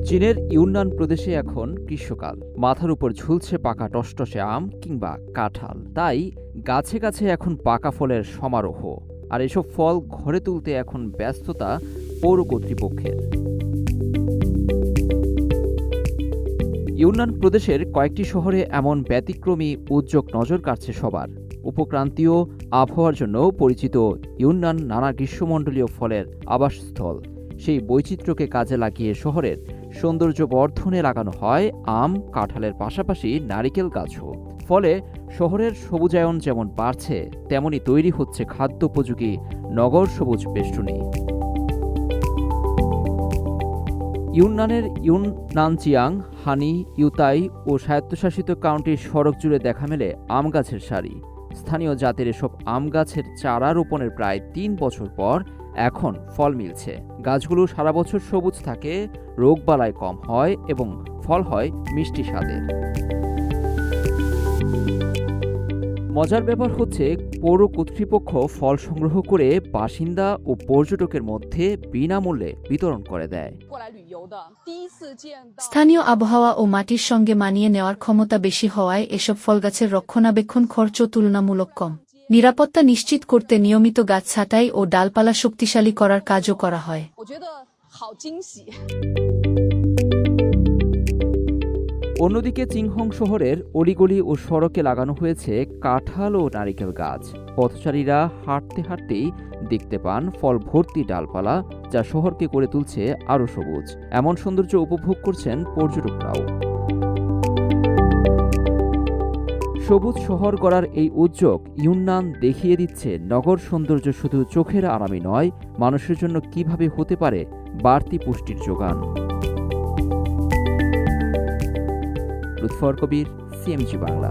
চীনের ইউনান প্রদেশে এখন গ্রীষ্মকাল। মাথার উপর ঝুলছে পাকা টসটসে আম কিংবা কাঁঠাল। তাই গাছে গাছে এখন পাকা ফলের সমারোহ। আর এসব ফল ঘরে তুলতে এখন ব্যস্ততা পৌর কর্তৃপক্ষের। ইউনান প্রদেশের কয়েকটি শহরে এমন ব্যতিক্রমী উদ্যোগ নজর কাড়ছে সবার। উপক্রান্তীয় আবহাওয়ার জন্য পরিচিত ইউনান নানা গ্রীষ্মমণ্ডলীয় ফলের আবাসস্থল। সেই বৈচিত্র্যকে কাজে লাগিয়ে শহরের সৌন্দর্য বর্ধনে লাগানো হয় আম, কাঁঠালের পাশাপাশি নারিকেল গাছও। ফলে শহরের সবুজায়ন যেমন বাড়ছে, তেমনি তৈরি হচ্ছে খাদ্যোপযোগী নগর সবুজ বেষ্টনী। ইউনানের ইউনানচিয়াং, হানি, ইউতাই ও স্বায়ত্তশাসিত কাউন্টির সড়ক জুড়ে দেখা মেলে আম গাছের সারি। স্থানীয় জাতের এসব আম গাছের চারা রোপণের প্রায় ৩ বছর পর এখন ফল মিলছে। গাছগুলো সারা বছর সবুজ থাকে, রোগবালাই কম হয় এবং ফল হয় মিষ্টি স্বাদের। মজার ব্যাপার হচ্ছে, পৌর কর্তৃপক্ষ ফল সংগ্রহ করে বাসিন্দা ও পর্যটকের মধ্যে বিনামূল্যে বিতরণ করে দেয়। স্থানীয় আবহাওয়া ও মাটির সঙ্গে মানিয়ে নেওয়ার ক্ষমতা বেশি হওয়ায় এসব ফলগাছের রক্ষণাবেক্ষণ খরচ তুলনামূলক কম। নিরাপত্তা নিশ্চিত করতে নিয়মিত গাছ ছাঁটাই ও ডালপালা শক্তিশালী করার কাজও করা হয়। অন্যদিকে চিংহং শহরের অলিগলি ও সড়কে লাগানো হয়েছে কাঁঠাল ও নারিকেল গাছ। পথচারীরা হাঁটতে হাঁটতেই দেখতে পান ফল ভর্তি ডালপালা, যা শহরকে করে তুলছে আরও সবুজ। এমন সৌন্দর্য উপভোগ করছেন পর্যটকরাও। সবুজ শহর গড়ার এই উদ্যোগ ইউনান দেখিয়ে দিচ্ছে নগর সৌন্দর্য শুধু চোখের আরামই নয়, মানুষের জন্য কিভাবে হতে পারে বাড়তি পুষ্টির যোগান। লুৎফর কবির, সিএমজি বাংলা।